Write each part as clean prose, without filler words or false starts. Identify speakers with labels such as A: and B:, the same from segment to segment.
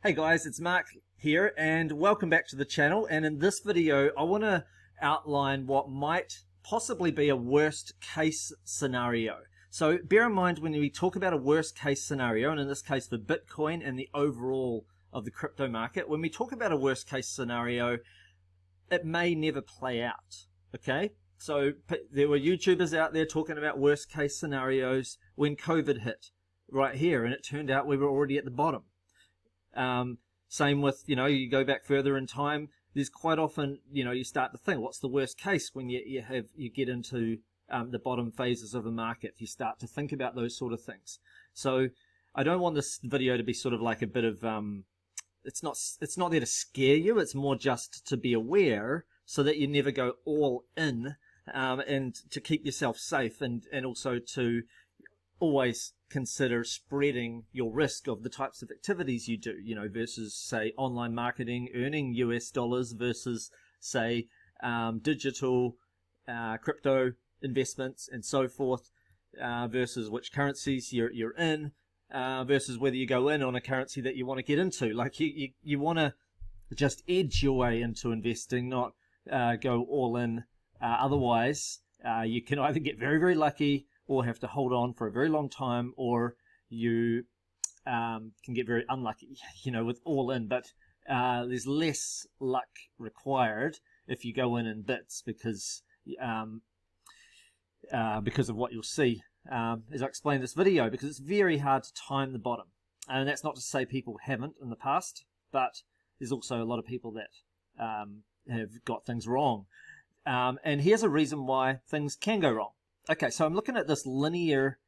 A: Hey guys, it's Mark here and welcome back to the channel. And in this video, I want to outline what might possibly be a worst case scenario. So bear in mind when we talk about a worst case scenario, and in this case for Bitcoin and the overall of the crypto market, when we talk about a worst case scenario, it may never play out, okay? So there were YouTubers out there talking about worst case scenarios when COVID hit right here, and it turned out we were already at the bottom. Same with, you go back further in time, there's quite often, you start to think, what's the worst case when you get into the bottom phases of a market? You start to think about those sort of things. So I don't want this video to be sort of like a bit of, it's not there to scare you, it's more just to be aware so that you never go all in, and to keep yourself safe, and also to always consider spreading your risk of the types of activities you do, versus say online marketing, earning US dollars versus say digital crypto investments and so forth, versus which currencies you're in, versus whether you go in on a currency that you want to get into. Like you want to just edge your way into investing, not go all in. Otherwise, you can either get very, very lucky or have to hold on for a very long time, or you can get very unlucky, with all in. But there's less luck required if you go in bits because of what you'll see as I explain this video, because it's very hard to time the bottom. And that's not to say people haven't in the past, but there's also a lot of people that have got things wrong. And here's a reason why things can go wrong. Okay, so I'm looking at this linear,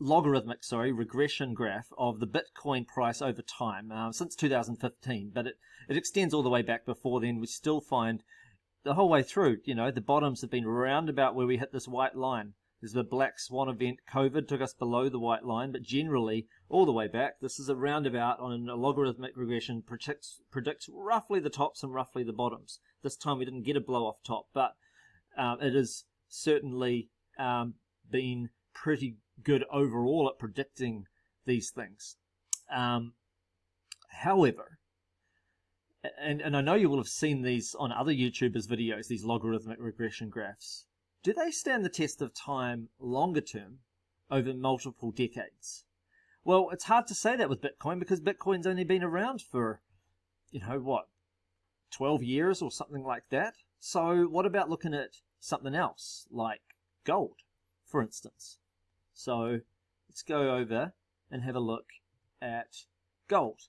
A: regression graph of the Bitcoin price over time since 2015, but it extends all the way back before then. We still find the whole way through, the bottoms have been round about where we hit this white line. There's the black swan event. COVID took us below the white line, but generally, all the way back, this is a roundabout on a logarithmic regression, predicts roughly the tops and roughly the bottoms. This time we didn't get a blow off top, but it is certainly been pretty good overall at predicting these things. However, and I know you will have seen these on other YouTubers' videos, these logarithmic regression graphs. Do they stand the test of time longer term over multiple decades? Well, it's hard to say that with Bitcoin because Bitcoin's only been around for, 12 years or something like that. So what about looking at something else like gold, for instance? So let's go over and have a look at gold.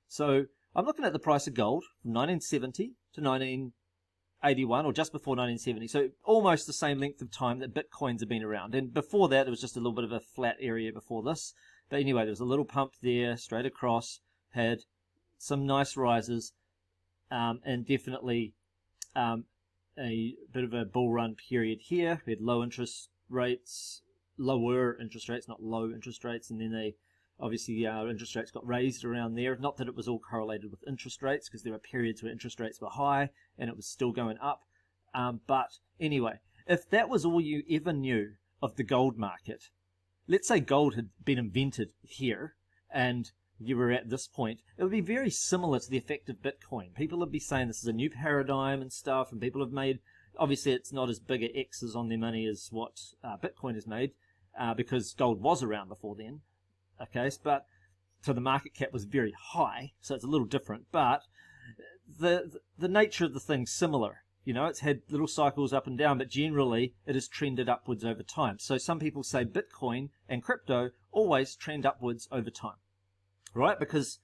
A: So I'm looking at the price of gold from 1970 to 1981, or just before 1970. So almost the same length of time that Bitcoins have been around. And before that, there was just a little bit of a flat area before this. But anyway, there was a little pump there, straight across, had some nice rises, and definitely a bit of a bull run period here. We had lower interest rates, not low interest rates, and then obviously interest rates got raised around there. Not that it was all correlated with interest rates, because there were periods where interest rates were high and it was still going up. But anyway, if that was all you ever knew of the gold market, let's say gold had been invented here and you were at this point, it would be very similar to the effect of Bitcoin. People would be saying this is a new paradigm and stuff, and people have made, obviously it's not as big a X's on their money as what Bitcoin has made, because gold was around before then. Okay, but so the market cap was very high, so it's a little different, but the nature of the thing's similar. It's had little cycles up and down, but generally it has trended upwards over time. So some people say Bitcoin and crypto always trend upwards over time, right? Because,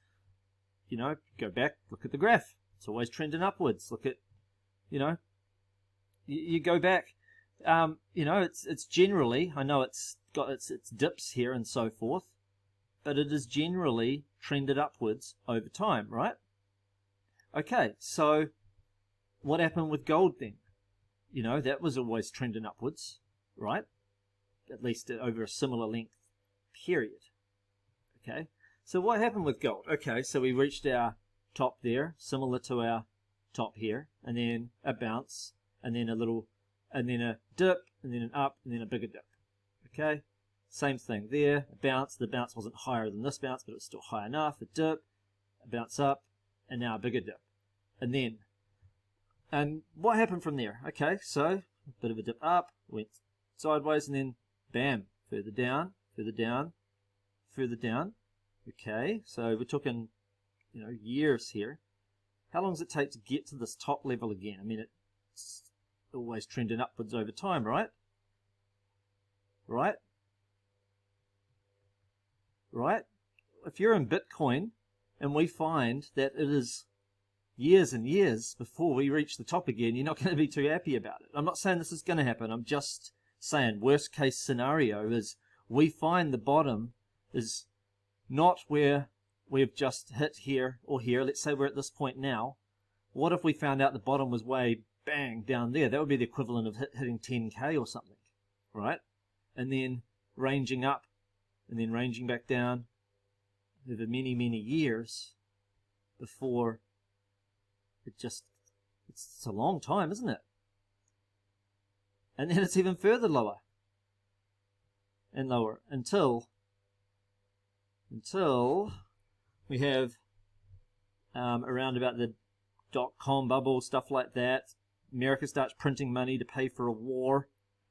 A: go back, look at the graph. It's always trending upwards. Look at, you go back, it's generally, I know it's got its dips here and so forth, but it is generally trended upwards over time, right? Okay, so what happened with gold then? That was always trending upwards, right? At least over a similar length period. Okay, so what happened with gold? Okay, so we reached our top there, similar to our top here, and then a bounce, and then a little, and then a dip, and then an up, and then a bigger dip. Okay, Same thing there, a bounce. The bounce wasn't higher than this bounce, but it was still high enough. A dip, a bounce up, and now a bigger dip. And what happened from there? Okay, so a bit of a dip up, went sideways, and then bam, further down, further down, further down. Okay, so we're talking, years here. How long does it take to get to this top level again? I mean, it's always trending upwards over time, right? Right? If you're in Bitcoin and we find that it is years and years before we reach the top again, you're not going to be too happy about it. I'm not saying this is going to happen. I'm just saying worst case scenario is we find the bottom is not where we've just hit here or here. Let's say we're at this point now. What if we found out the bottom was way bang down there? That would be the equivalent of hitting 10K or something, right? And then ranging up and then ranging back down over many, many years before it's a long time, isn't it? And then it's even further lower and lower until we have around about the .com bubble, stuff like that. America starts printing money to pay for a war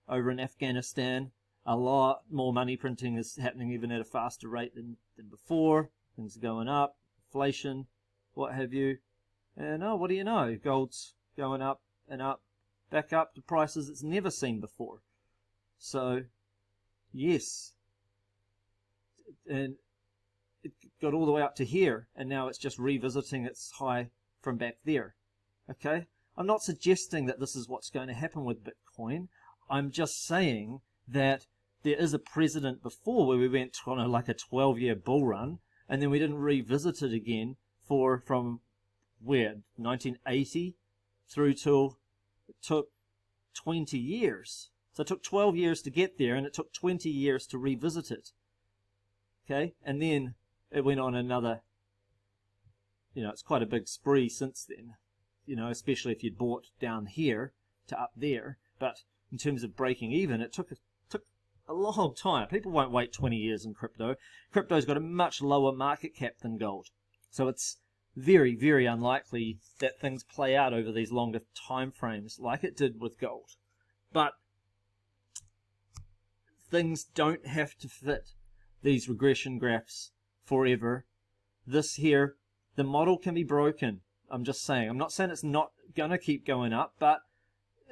A: over in Afghanistan. A lot more money printing is happening even at a faster rate than before. Things are going up, inflation, what have you. And what do you know? Gold's going up and up, back up to prices it's never seen before. So, yes. And it got all the way up to here, and now it's just revisiting its high from back there. Okay? I'm not suggesting that this is what's going to happen with Bitcoin. I'm just saying that there is a precedent before where we went on like a 12-year bull run, and then we didn't revisit it again from where 1980 through till it took 20 years. So it took 12 years to get there, and it took 20 years to revisit it. Okay, and then it went on another, it's quite a big spree since then, especially if you'd bought down here to up there. But in terms of breaking even, it took a long time. People won't wait 20 years in crypto. Crypto's got a much lower market cap than gold. So it's very, very unlikely that things play out over these longer time frames like it did with gold. But things don't have to fit these regression graphs forever. This here, the model can be broken. I'm just saying. I'm not saying it's not going to keep going up, but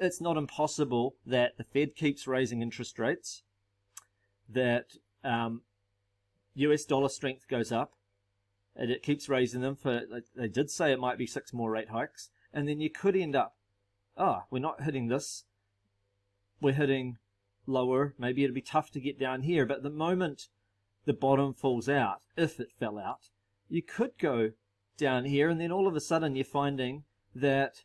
A: it's not impossible that the Fed keeps raising interest rates, that US dollar strength goes up, and it keeps raising them for, they did say it might be 6 more rate hikes, and then you could end up, we're not hitting this, we're hitting lower, maybe it'll be tough to get down here, but the moment the bottom falls out, if it fell out, you could go down here, and then all of a sudden you're finding that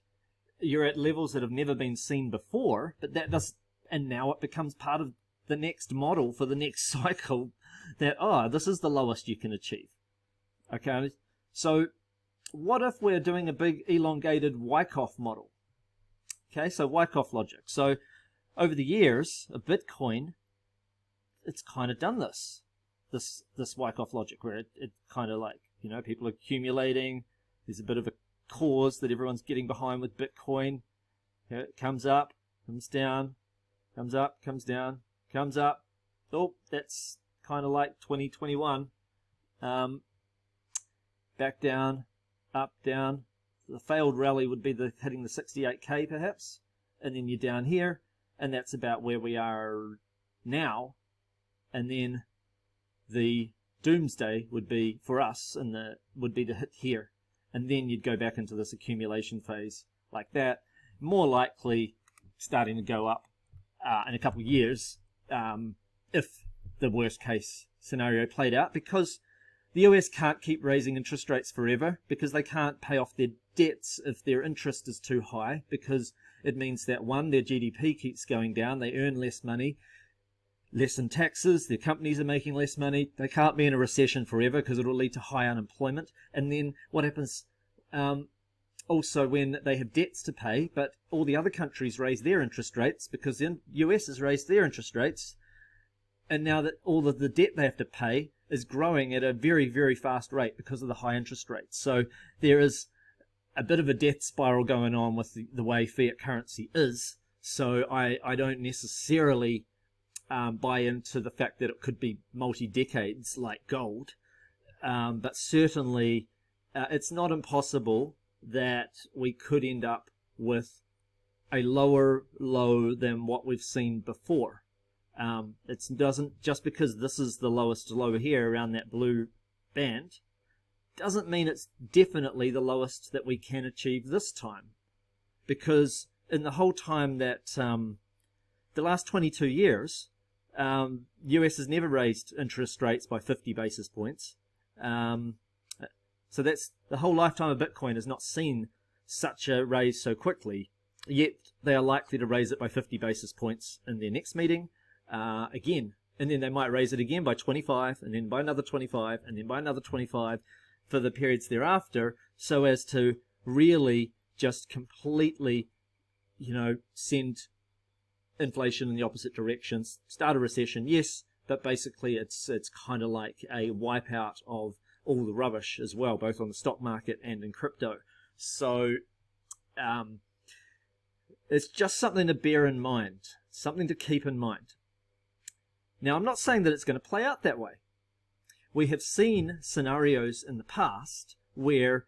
A: you're at levels that have never been seen before, but and now it becomes part of the next model for the next cycle that, this is the lowest you can achieve. Okay, so what if we're doing a big elongated Wyckoff model? Okay, so Wyckoff logic. So over the years of Bitcoin, it's kind of done this Wyckoff logic where it kind of like, people are accumulating. There's a bit of a cause that everyone's getting behind with Bitcoin. It comes up, comes down, comes up, comes down, comes up. Oh, that's kind of like 2021. Back down, up, down. The failed rally would be hitting the 68K perhaps, and then you're down here, and that's about where we are now. And then the doomsday would be for us, and would be to hit here, and then you'd go back into this accumulation phase like that. More likely starting to go up in a couple of years if the worst case scenario played out, because the US can't keep raising interest rates forever, because they can't pay off their debts if their interest is too high, because it means that, one, their GDP keeps going down, they earn less money, less in taxes, their companies are making less money, they can't be in a recession forever because it will lead to high unemployment. And then what happens also when they have debts to pay, but all the other countries raise their interest rates because the US has raised their interest rates, and now that all of the debt they have to pay is growing at a very, very fast rate because of the high interest rates. So there is a bit of a death spiral going on with the way fiat currency is. So I don't necessarily buy into the fact that it could be multi-decades like gold, but certainly it's not impossible that we could end up with a lower low than what we've seen before. It doesn't, just because this is the lowest low here around that blue band, doesn't mean it's definitely the lowest that we can achieve this time. Because in the whole time that the last 22 years, US has never raised interest rates by 50 basis points. So that's the whole lifetime of Bitcoin has not seen such a raise so quickly. Yet they are likely to raise it by 50 basis points in their next meeting again. And then they might raise it again by 25, and then by another 25, and then by another 25 for the periods thereafter, so as to really just completely, send inflation in the opposite direction, start a recession, yes, but basically it's kind of like a wipeout of all the rubbish as well, both on the stock market and in crypto. So it's just something to bear in mind, something to keep in mind. Now, I'm not saying that it's going to play out that way. We have seen scenarios in the past where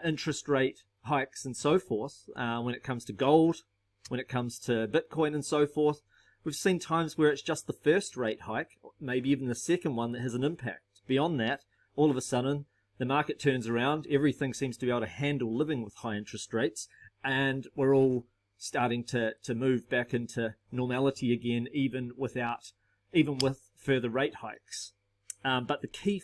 A: interest rate hikes and so forth, when it comes to gold, when it comes to Bitcoin and so forth, we've seen times where it's just the first rate hike, maybe even the second one, that has an impact. Beyond that, all of a sudden, the market turns around, everything seems to be able to handle living with high interest rates, and we're all starting to move back into normality again, even with further rate hikes. But the key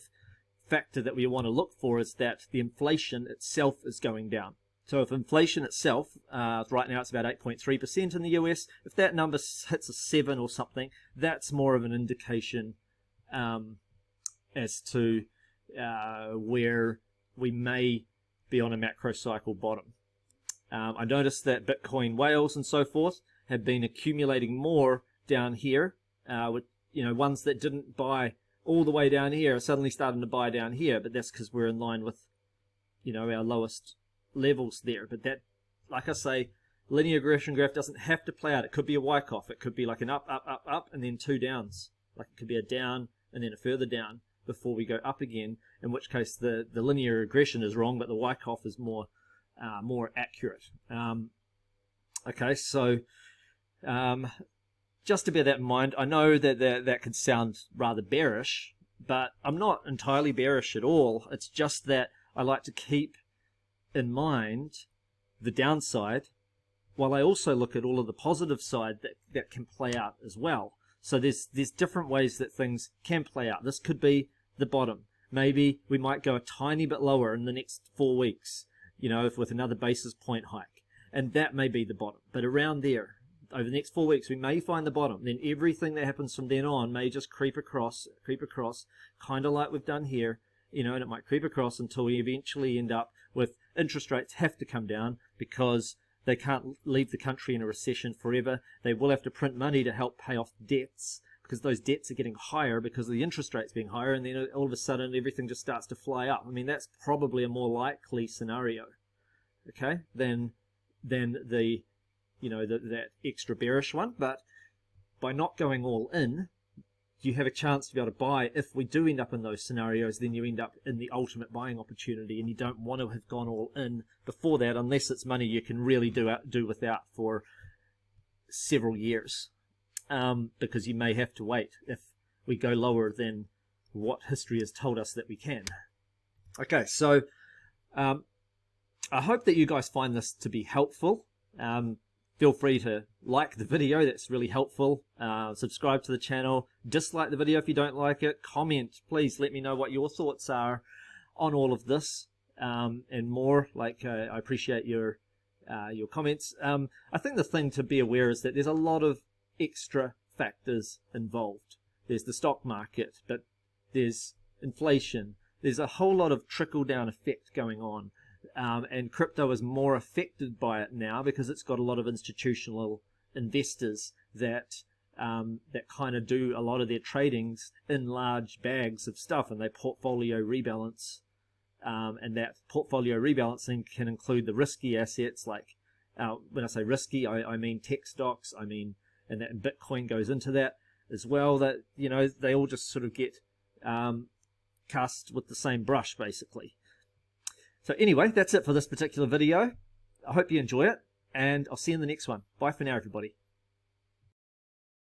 A: factor that we want to look for is that the inflation itself is going down. So if inflation itself, right now it's about 8.3% in the US, if that number hits a 7 or something, that's more of an indication as to where we may be on a macro cycle bottom. I noticed that Bitcoin whales and so forth have been accumulating more down here, with ones that didn't buy all the way down here are suddenly starting to buy down here, but that's because we're in line with our lowest levels there. But that, like I say, linear regression graph doesn't have to play out. It could be a Wyckoff. It could be like an up, up, up, up, and then two downs. Like it could be a down and then a further down before we go up again, in which case the linear regression is wrong, but the Wyckoff is more accurate. Okay, so just to bear that in mind, I know that could sound rather bearish, but I'm not entirely bearish at all. It's just that I like to keep in mind the downside, while I also look at all of the positive side that can play out as well. So there's different ways that things can play out. This could be the bottom. Maybe we might go a tiny bit lower in the next 4 weeks, with another basis point hike, and that may be the bottom. But around there, over the next 4 weeks, we may find the bottom. Then everything that happens from then on may just creep across, kind of like we've done here, and it might creep across until we eventually end up with interest rates have to come down because they can't leave the country in a recession forever. They will have to print money to help pay off debts because those debts are getting higher because of the interest rates being higher, and then all of a sudden everything just starts to fly up. I mean, that's probably a more likely scenario, okay, than the that extra bearish one. But by not going all in, you have a chance to be able to buy. If we do end up in those scenarios, then you end up in the ultimate buying opportunity, and you don't want to have gone all in before that, unless it's money you can really do without for several years, because you may have to wait if we go lower than what history has told us that we can. Okay, so I hope that you guys find this to be helpful. Feel free to like the video, that's really helpful. Subscribe to the channel. Dislike the video if you don't like it. Comment, please let me know what your thoughts are on all of this, and more. I appreciate your comments. I think the thing to be aware is that there's a lot of extra factors involved. There's the stock market, but there's inflation. There's a whole lot of trickle-down effect going on. And crypto is more affected by it now because it's got a lot of institutional investors that that kind of do a lot of their tradings in large bags of stuff, and they portfolio rebalance. And that portfolio rebalancing can include the risky assets, like when I say risky, I mean tech stocks. I mean, and that Bitcoin goes into that as well. That, you know, they all just sort of get cast with the same brush, basically. So anyway, that's it for this particular video. I hope you enjoy it, and I'll see you in the next one. Bye for now, everybody.